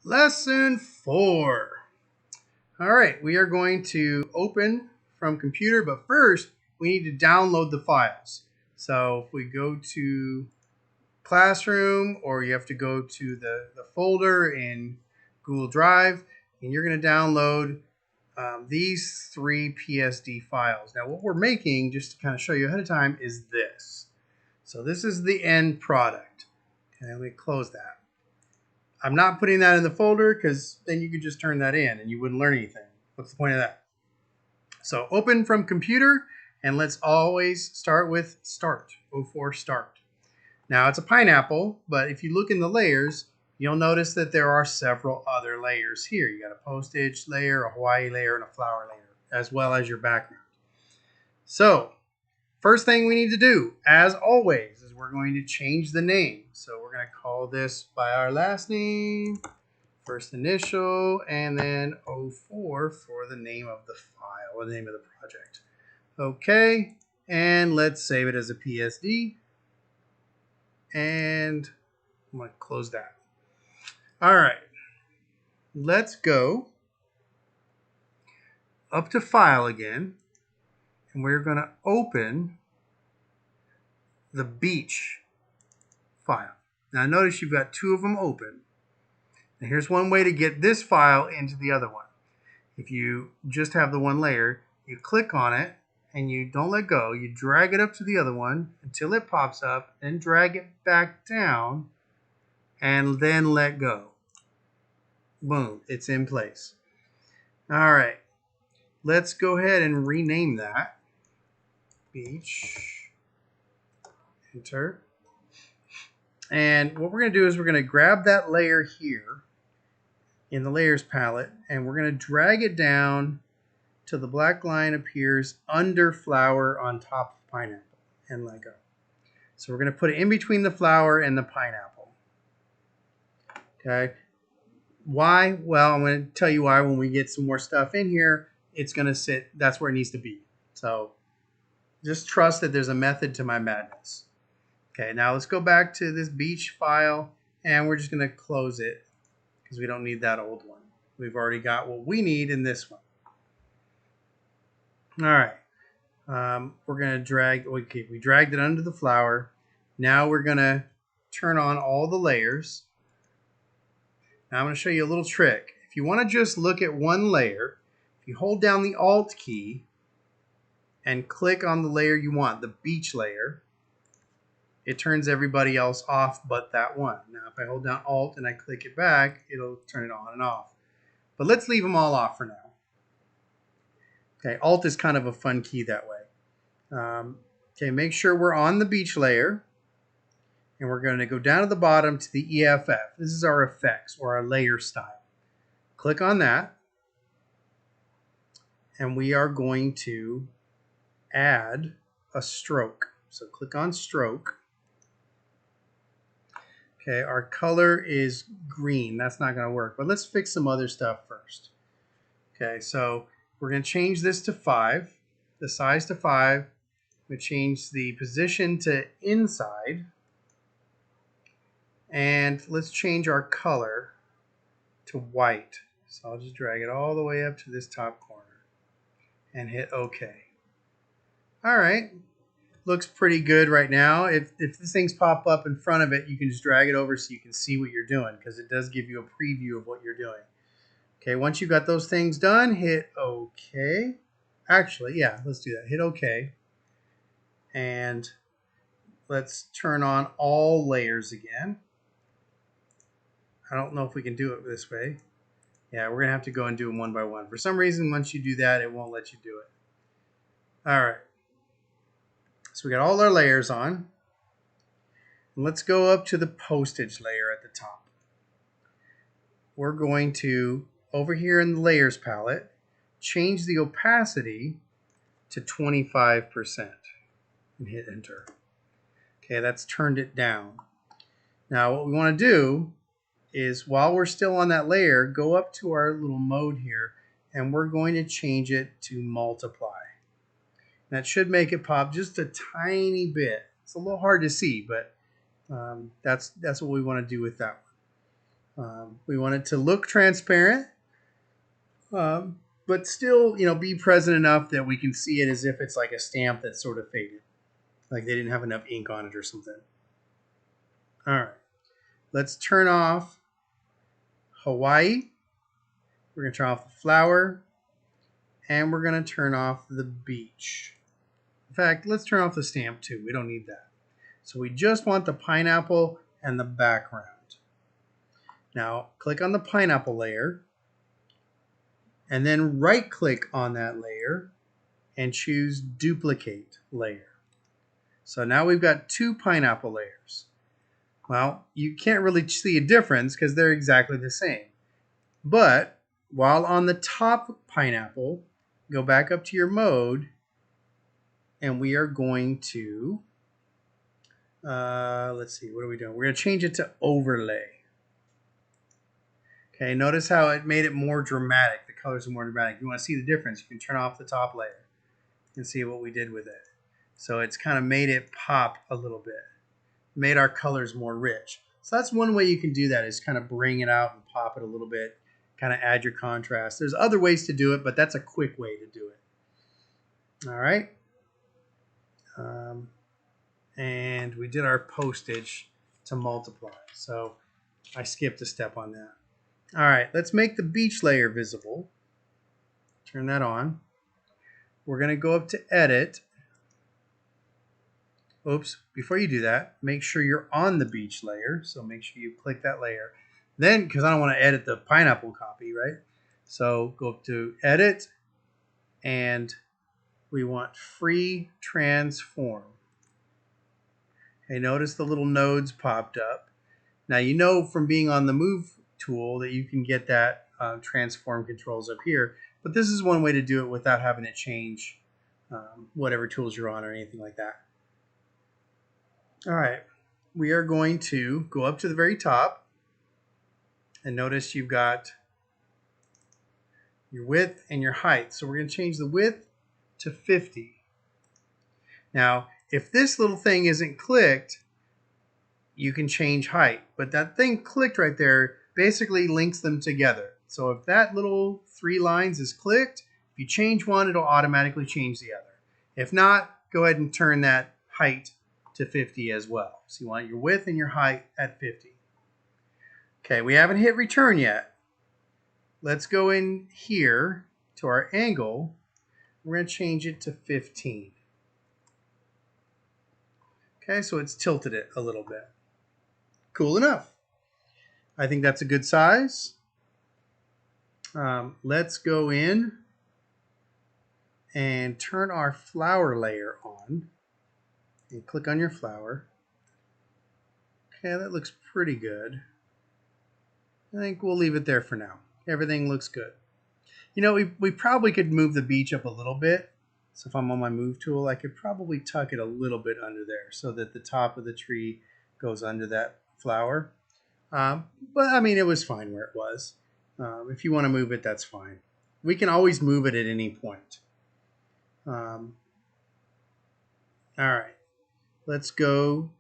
Lesson 4. All right, we are going to open from computer, but first we need to download the files. So if we go to Classroom, or you have to go to the folder in Google Drive, and you're going to download these 3 PSD files. Now what we're making, just to kind of show you ahead of time, is this. So this is the end product. Okay, let me close that. I'm not putting that in the folder because then you could just turn that in and you wouldn't learn anything. What's the point of that? So open from computer, and let's always start with start. O4 start. Now it's a pineapple, but if you look in the layers, you'll notice that there are several other layers here. You got a postage layer, a Hawaii layer, and a flower layer, as well as your background. So first thing we need to do, as always, is we're going to change the name. So we're going to call this by our last name, first initial, and then 04 for the name of the file, or the name of the project. Okay, and let's save it as a PSD. And I'm going to close that. All right, let's go up to File again, and we're going to open the beach file. Now notice you've got 2 of them open. And here's one way to get this file into the other one. If you just have the one layer, you click on it and you don't let go. You drag it up to the other one until it pops up, then drag it back down and then let go. Boom, it's in place. All right, let's go ahead and rename that. Beach. Enter. And what we're going to do is we're going to grab that layer here in the layers palette, and we're going to drag it down till the black line appears under flower on top of pineapple, and let go. So we're going to put it in between the flower and the pineapple. Okay. Why? Well, I'm going to tell you why when we get some more stuff in here. It's going to sit, that's where it needs to be. So just trust that there's a method to my madness. Okay, now let's go back to this beach file, and we're just going to close it because we don't need that old one. We've already got what we need in this one. All right, we're going to drag, okay, we dragged it under the flower. Now we're going to turn on all the layers. Now I'm going to show you a little trick. If you want to just look at one layer, if you hold down the Alt key and click on the layer you want, the beach layer, it turns everybody else off but that one. Now if I hold down Alt and I click it back, it'll turn it on and off. But let's leave them all off for now. Okay, Alt is kind of a fun key that way. Okay, make sure we're on the beach layer, and we're going to go down to the bottom to the EFF. This is our effects, or our layer style. Click on that, and we are going to add a stroke. So click on stroke. Okay, our color is green. That's not going to work, but let's fix some other stuff first. Okay, so we're going to change this to 5, the size to 5. We change the position to inside, and let's change our color to white. So I'll just drag it all the way up to this top corner and hit OK. All right, looks pretty good right now. If these things pop up in front of it, you can just drag it over so you can see what you're doing, because it does give you a preview of what you're doing. Okay, once you've got those things done, hit OK. Actually, yeah, let's do that. Hit OK. And let's turn on all layers again. I don't know if we can do it this way. Yeah, we're going to have to go and do them one by one. For some reason, once you do that, it won't let you do it. All right. So we got all our layers on. Let's go up to the postage layer at the top. We're going to, over here in the layers palette, change the opacity to 25% and hit enter. Okay, that's turned it down. Now what we want to do is, while we're still on that layer, go up to our little mode here, and we're going to change it to multiply. That should make it pop just a tiny bit. It's a little hard to see, but that's what we want to do with that We want it to look transparent, but still, be present enough that we can see it as if it's like a stamp that's sort of faded, like they didn't have enough ink on it or something. All right, let's turn off Hawaii. We're going to turn off the flower, and we're going to turn off the beach. In fact, let's turn off the stamp too. We don't need that. So we just want the pineapple and the background. Now, click on the pineapple layer, and then right-click on that layer and choose Duplicate Layer. So now we've got 2 pineapple layers. Well, you can't really see a difference because they're exactly the same. But while on the top pineapple, go back up to your mode, and we are going to, let's see, what are we doing? We're going to change it to Overlay. Okay, notice how it made it more dramatic. The colors are more dramatic. If you want to see the difference, you can turn off the top layer and see what we did with it. So it's kind of made it pop a little bit, made our colors more rich. So that's one way you can do that, is kind of bring it out and pop it a little bit, kind of add your contrast. There's other ways to do it, but that's a quick way to do it. All right. And we did our postage to multiply. So I skipped a step on that. All right, let's make the beach layer visible. Turn that on. We're going to go up to Edit. Oops, before you do that, make sure you're on the beach layer. So make sure you click that layer. Then, because I don't want to edit the pineapple copy, right? So go up to Edit, and we want Free Transform. Okay, notice the little nodes popped up. Now you know from being on the Move tool that you can get that transform controls up here, but this is one way to do it without having to change whatever tools you're on or anything like that. All right, we are going to go up to the very top, and notice you've got your width and your height. So we're going to change the width to 50. Now, if this little thing isn't clicked, you can change height, but that thing clicked right there basically links them together. So if that little 3 lines is clicked, if you change one, it'll automatically change the other. If not, go ahead and turn that height to 50 as well. So you want your width and your height at 50. Okay, we haven't hit return yet. Let's go in here to our angle. We're going to change it to 15. Okay, so it's tilted it a little bit. Cool enough. I think that's a good size. Let's go in and turn our flower layer on. And click on your flower. Okay, that looks pretty good. I think we'll leave it there for now. Everything looks good. You know, we probably could move the beach up a little bit. So if I'm on my Move tool, I could probably tuck it a little bit under there so that the top of the tree goes under that flower. But I mean, it was fine where it was. If you want to move it, that's fine. We can always move it at any point. All right, let's go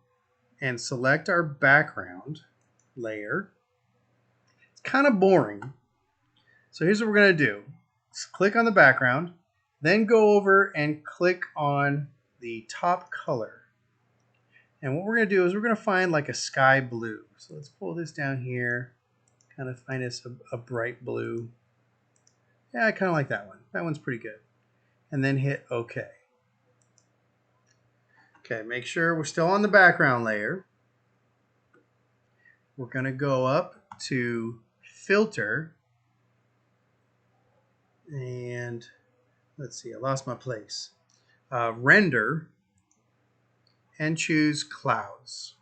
and select our background layer. It's kind of boring. So here's what we're going to do. Let's click on the background, then go over and click on the top color. And what we're going to do is we're going to find like a sky blue. So let's pull this down here, kind of find us a bright blue. Yeah, I kind of like that one. That one's pretty good. And then hit OK. Okay, make sure we're still on the background layer. We're going to go up to Filter. And let's see, I lost my place. Render. And choose Clouds.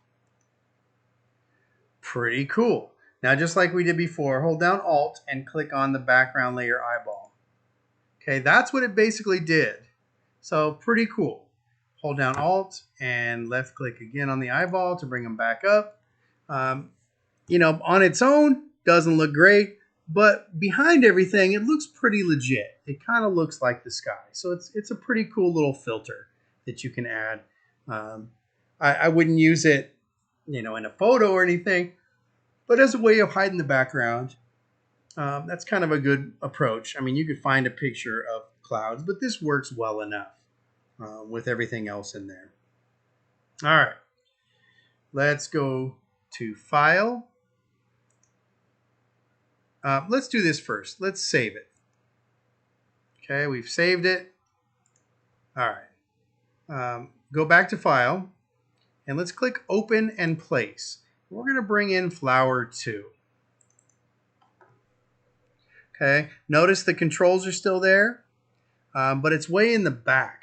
Pretty cool. Now, just like we did before, hold down Alt and click on the background layer eyeball. Okay, that's what it basically did. So pretty cool. Hold down Alt and left click again on the eyeball to bring them back up. You know, on its own, doesn't look great, but behind everything, it looks pretty legit. It kind of looks like the sky. So it's a pretty cool little filter that you can add. I wouldn't use it, you know, in a photo or anything, But as a way of hiding the background, that's kind of a good approach. I mean, you could find a picture of clouds, but this works well enough with everything else in there. All right, let's go to File. Let's do this first. Let's save it. Okay, we've saved it. All right, go back to File, and let's click Open and Place. We're going to bring in Flower 2. Okay, notice the controls are still there, but it's way in the back.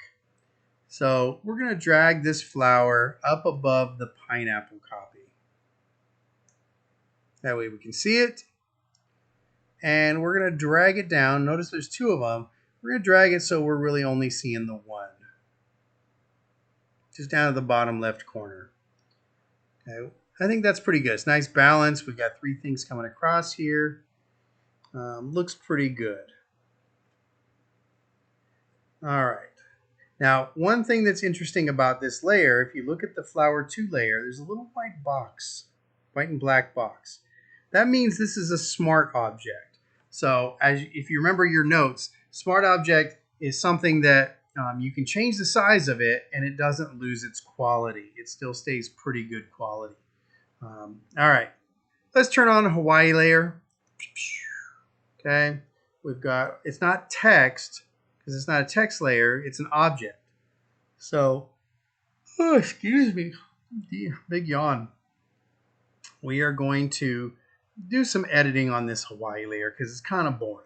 So we're going to drag this flower up above the pineapple copy. That way we can see it. And we're going to drag it down. Notice there's two of them. We're going to drag it so we're really only seeing the one. Just down at the bottom left corner. Okay, I think that's pretty good. It's nice balance. We've got three things coming across here. Looks pretty good. All right. Now, one thing that's interesting about this layer, if you look at the Flower 2 layer, there's a little white box, white and black box. That means this is a smart object. So if you remember your notes, smart object is something that you can change the size of it and it doesn't lose its quality. It still stays pretty good quality. All right, let's turn on the Hawaii layer. Okay, we've got, it's not text because it's not a text layer, it's an object. So, oh, excuse me, big yawn. We are going to do some editing on this Hawaii layer because it's kind of boring.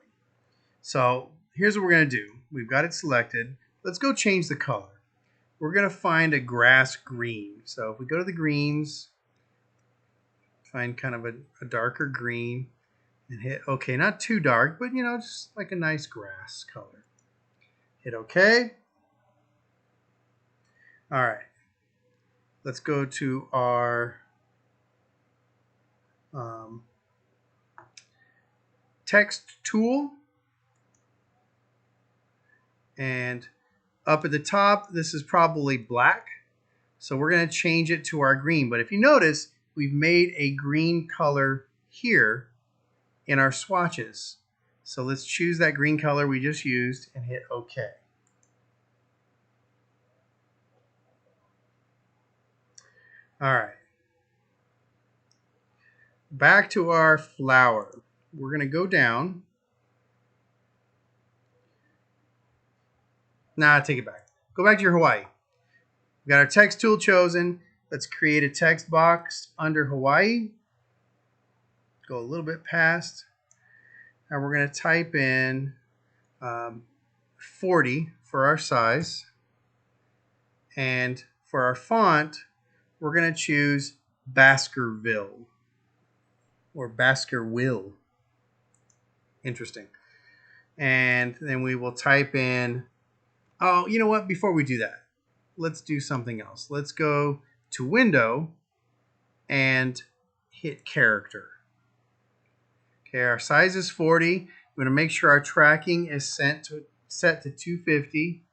So here's what we're going to do. We've got it selected. Let's go change the color. We're going to find a grass green. So if we go to the greens, find kind of a darker green and hit OK. Not too dark, but you know, just like a nice grass color. Hit OK. All right. Let's go to our text tool. And up at the top, this is probably black. So we're going to change it to our green. But if you notice, we've made a green color here in our swatches. So let's choose that green color we just used and hit OK. All right. Back to our flower. We're going to go down. Nah, take it back. Go back to your Hawaii. We've got our text tool chosen. Let's create a text box under Hawaii. Go a little bit past. And we're going to type in 40 for our size. And for our font, we're going to choose Baskerville or Baskerville. Interesting. And then we will type in, oh, you know what? Before we do that, let's do something else. Let's go to Window and hit Character. Okay, our size is 40. We're going to make sure our tracking is set to 250.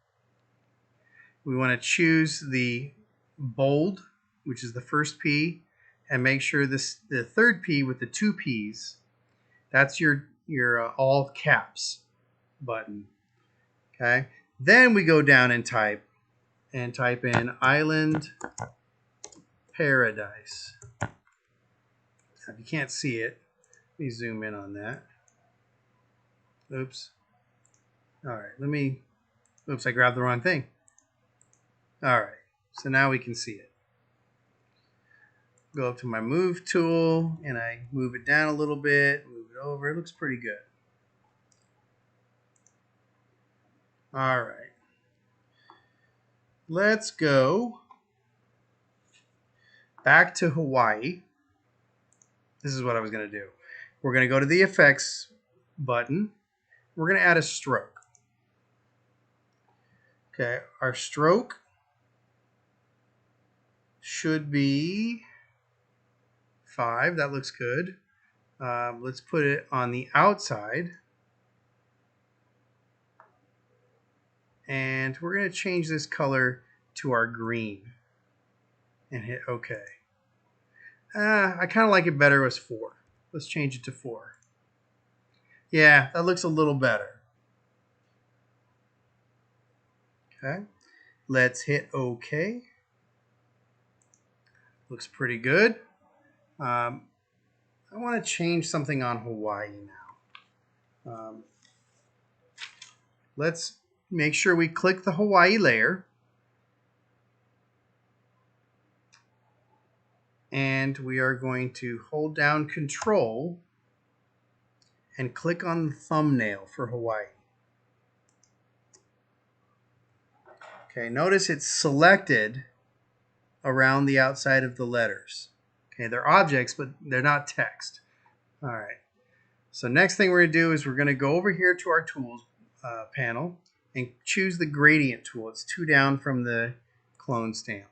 We want to choose the bold, which is the first P, and make sure the third P with the two P's, that's your all caps button. Okay. Then we go down and type in Island Paradise. Now, if you can't see it, let me zoom in on that. Oops. All right, oops, I grabbed the wrong thing. All right, so now we can see it. Go up to my move tool and I move it down a little bit, move it over. It looks pretty good. All right. Let's go back to Hawaii. This is what I was going to do. We're going to go to the Effects button. We're going to add a stroke. Okay, our stroke should be 5. That looks good. Let's put it on the outside. And we're going to change this color to our green and hit OK. I kind of like it better as 4. Let's change it to 4. Yeah, that looks a little better. Okay, let's hit OK. Looks pretty good. I want to change something on Hawaii now. Let's make sure we click the Hawaii layer. And we are going to hold down Control and click on the thumbnail for Hawaii. Okay, notice it's selected around the outside of the letters. Okay, they're objects, but they're not text. All right. So next thing we're going to do is we're going to go over here to our Tools panel and choose the Gradient tool. It's 2 down from the clone stamp.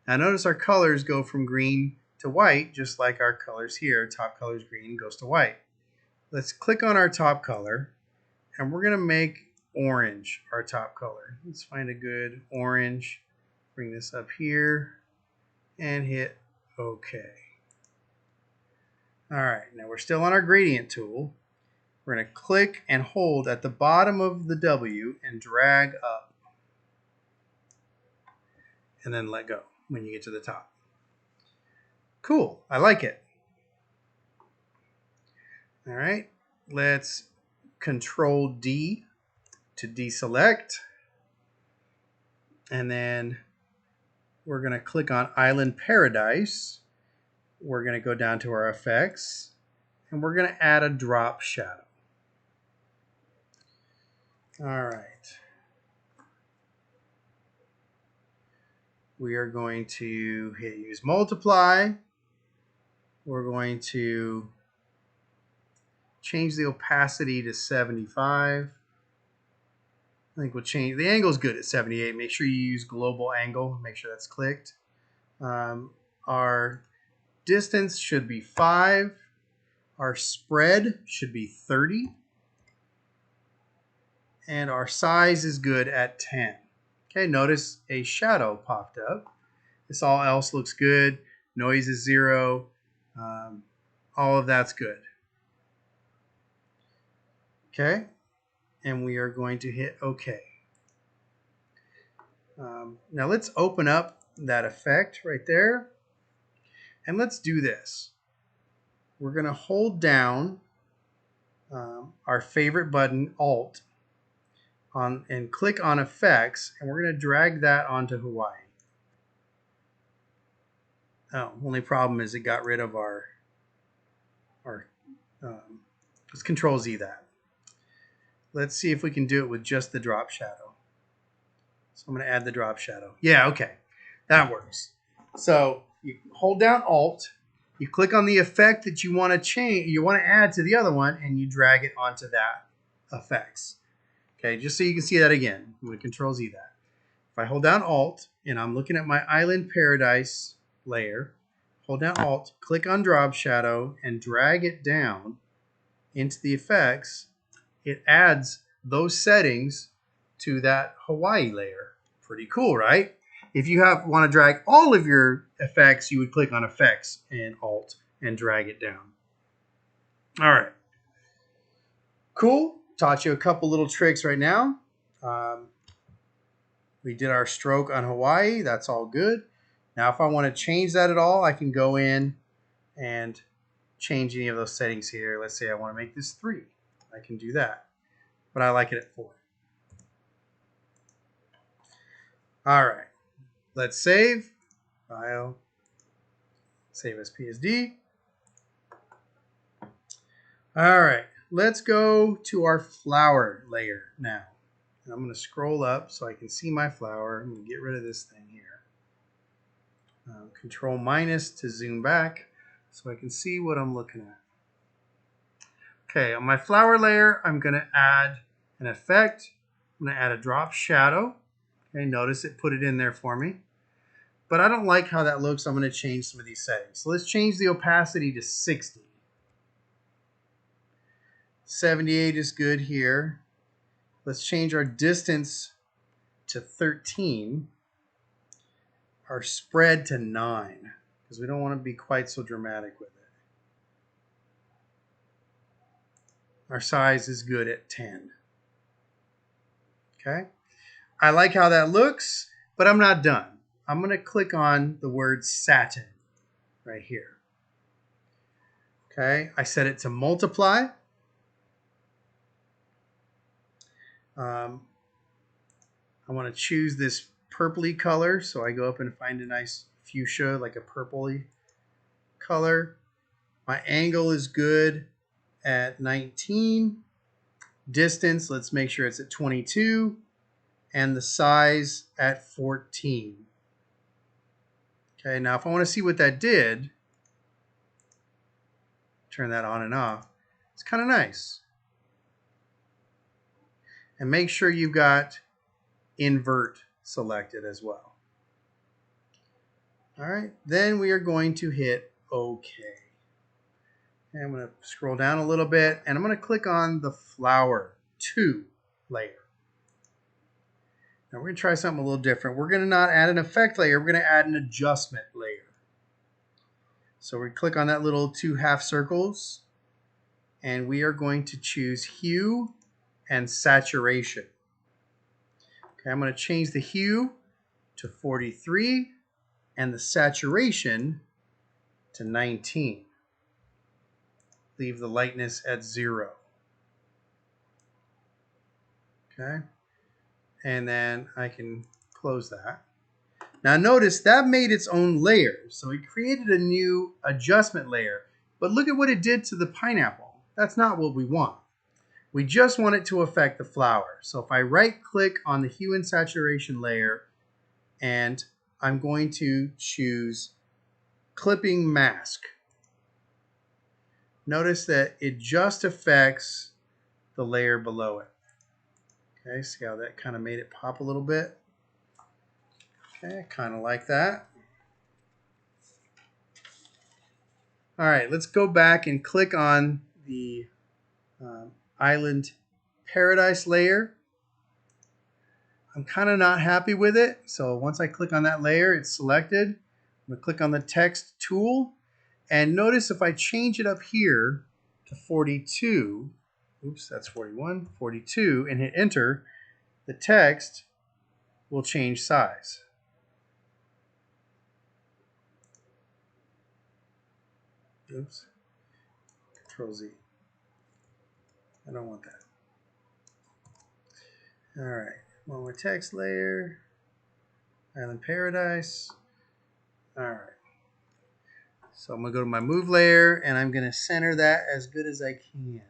Now notice our colors go from green to white, just like our colors here. Top color is green, goes to white. Let's click on our top color, and we're going to make orange our top color. Let's find a good orange. Bring this up here and hit OK. All right, now we're still on our Gradient tool. We're going to click and hold at the bottom of the W and drag up. And then let go when you get to the top. Cool, I like it. All right, let's Control D to deselect. And then we're going to click on Island Paradise. We're going to go down to our effects, and we're going to add a drop shadow. All right. We are going to hit Use Multiply. We're going to change the opacity to 75. I think we'll change, the angle is good at 78. Make sure you use global angle. Make sure that's clicked. Our distance should be 5. Our spread should be 30. And our size is good at 10. Okay, notice a shadow popped up. This all else looks good. Noise is 0. All of that's good. Okay, and we are going to hit OK. Now let's open up that effect right there. And let's do this. We're going to hold down our favorite button, Alt, and click on Effects, and we're going to drag that onto Hawaii. Oh, only problem is it got rid of our let's Control Z that. Let's see if we can do it with just the drop shadow. So I'm going to add the drop shadow. Yeah, okay. That works. So you hold down Alt, you click on the effect that you want to change, you want to add to the other one, and you drag it onto that effects. Okay, just so you can see that again. I'm going to Control Z that. If I hold down Alt and I'm looking at my Island Paradise layer, hold down Alt, click on drop shadow, and drag it down into the effects, it adds those settings to that Hawaii layer. Pretty cool, right? If you want to drag all of your effects, you would click on Effects and Alt and drag it down. All right. Cool. Taught you a couple little tricks right now. We did our stroke on Hawaii. That's all good. Now, if I want to change that at all, I can go in and change any of those settings here. Let's say I want to make this 3. I can do that, but I like it at 4. All right, let's save. File, save as PSD. All right, let's go to our flower layer now. And I'm going to scroll up so I can see my flower. I'm going to get rid of this thing here. Control minus to zoom back so I can see what I'm looking at. Okay, on my flower layer, I'm going to add an effect. I'm going to add a drop shadow. Okay, notice it put it in there for me. But I don't like how that looks. I'm going to change some of these settings. So let's change the opacity to 60. 78 is good here. Let's change our distance to 13. Our spread to 9, because we don't want to be quite so dramatic with it. Our size is good at 10. Okay. I like how that looks, but I'm not done. I'm going to click on the word satin right here. Okay. I set it to multiply. I want to choose this purpley color, so I go up and find a nice fuchsia, like a purpley color. My angle is good at 19. Distance, let's make sure it's at 22. And the size at 14. Okay, now if I want to see what that did, turn that on and off. It's kind of nice. And make sure you've got invert selected as well. All right, then we are going to hit OK. And I'm going to scroll down a little bit, and I'm going to click on the flower 2 layer. Now we're going to try something a little different. We're going to not add an effect layer. We're going to add an adjustment layer. So we click on that little 2 half circles, and we are going to choose hue and saturation. Okay, I'm going to change the hue to 43 and the saturation to 19. Leave the lightness at 0. Okay, and then I can close that. Now notice that made its own layer. So it created a new adjustment layer. But look at what it did to the pineapple. That's not what we want. We just want it to affect the flower. So if I right click on the hue and saturation layer, and I'm going to choose clipping mask. Notice that it just affects the layer below it. Okay, see how that kind of made it pop a little bit? Okay, kind of like that. All right, let's go back and click on the Island Paradise layer. I'm kind of not happy with it. So once I click on that layer, it's selected. I'm going to click on the text tool. And notice if I change it up here to 42, oops, that's 41, 42, and hit enter, the text will change size. Oops, Control Z. I don't want that. All right, one more text layer, Island Paradise. All right. So I'm going to go to my move layer, and I'm going to center that as good as I can.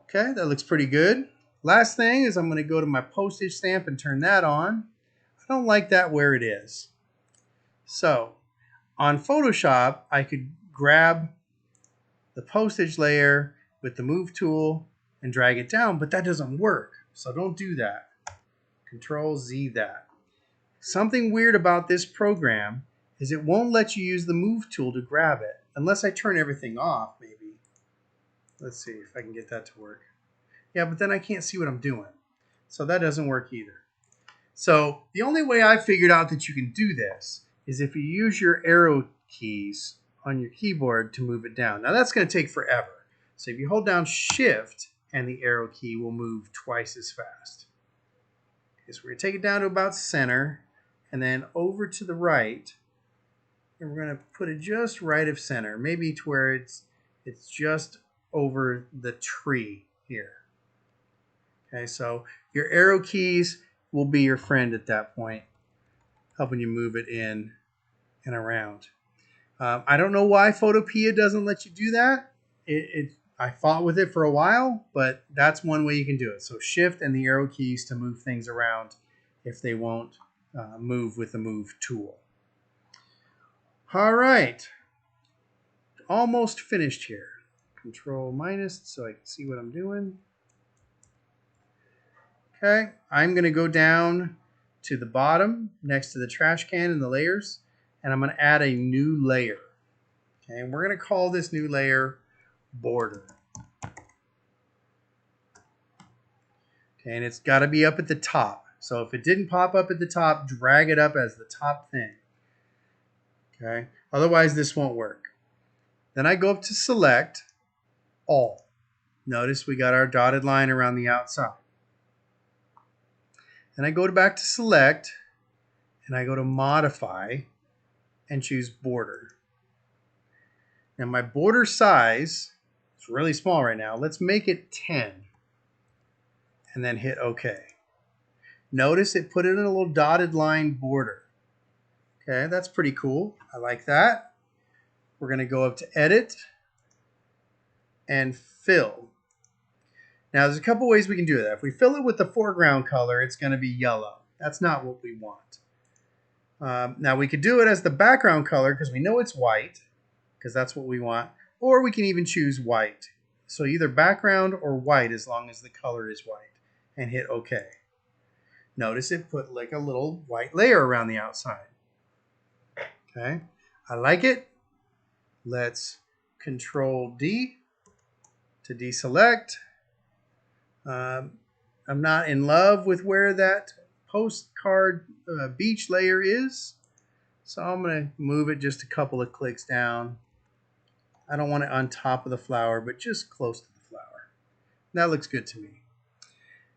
Okay, that looks pretty good. Last thing is I'm going to go to my postage stamp and turn that on. I don't like that where it is. So on Photoshop, I could grab the postage layer with the move tool and drag it down, but that doesn't work. So don't do that. Control Z that. Something weird about this program is it won't let you use the move tool to grab it unless I turn everything off, maybe. Let's see if I can get that to work. Yeah, but then I can't see what I'm doing. So that doesn't work either. So the only way I figured out that you can do this is if you use your arrow keys on your keyboard to move it down. Now that's going to take forever. So if you hold down Shift and the arrow key will move twice as fast. Okay, so we're going to take it down to about center and then over to the right. And we're going to put it just right of center, maybe to where it's just over the tree here. Okay, so your arrow keys will be your friend at that point, helping you move it in and around. I don't know why Photopea doesn't let you do that. I fought with it for a while, but that's one way you can do it. So Shift and the arrow keys to move things around if they won't move with the move tool. All right, almost finished here. Control minus so I can see what I'm doing. Okay, I'm going to go down to the bottom next to the trash can and the layers, and I'm going to add a new layer. Okay, and we're going to call this new layer border. Okay, and it's got to be up at the top. So if it didn't pop up at the top, drag it up as the top thing. Okay. Otherwise, this won't work. Then I go up to select all. Notice we got our dotted line around the outside. Then I go back to select and I go to modify and choose border. Now my border size is really small right now. Let's make it 10 and then hit OK. Notice it put it in a little dotted line border. Okay, that's pretty cool. I like that. We're going to go up to edit and fill. Now there's a couple ways we can do that. If we fill it with the foreground color, it's going to be yellow. That's not what we want. Now we could do it as the background color because we know it's white, because that's what we want. Or we can even choose white. So either background or white as long as the color is white. And hit OK. Notice it put like a little white layer around the outside. Okay, I like it. Let's Control D to deselect. I'm not in love with where that postcard beach layer is, so I'm going to move it just a couple of clicks down. I don't want it on top of the flower, but just close to the flower. That looks good to me.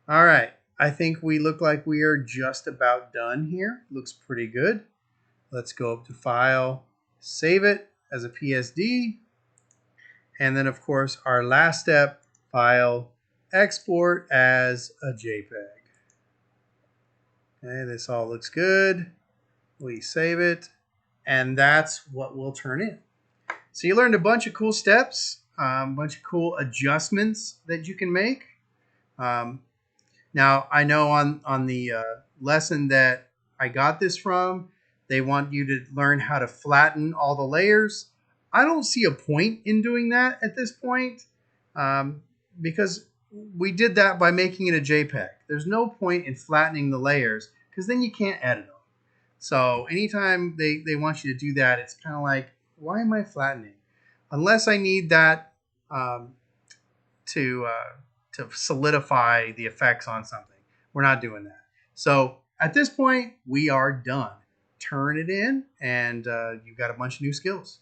All right, I think we look like we are just about done here. Looks pretty good. Let's go up to File, save it as a PSD, and then of course our last step, File, export as a JPEG. Okay, this all looks good. We save it, and that's what we'll turn in. So you learned a bunch of cool steps, a bunch of cool adjustments that you can make. Now I know on the lesson that I got this from, they want you to learn how to flatten all the layers. I don't see a point in doing that at this point because we did that by making it a JPEG. There's no point in flattening the layers because then you can't edit them. So anytime they want you to do that, it's kind of like, why am I flattening? Unless I need that to solidify the effects on something. We're not doing that. So at this point, we are done. Turn it in, and you've got a bunch of new skills.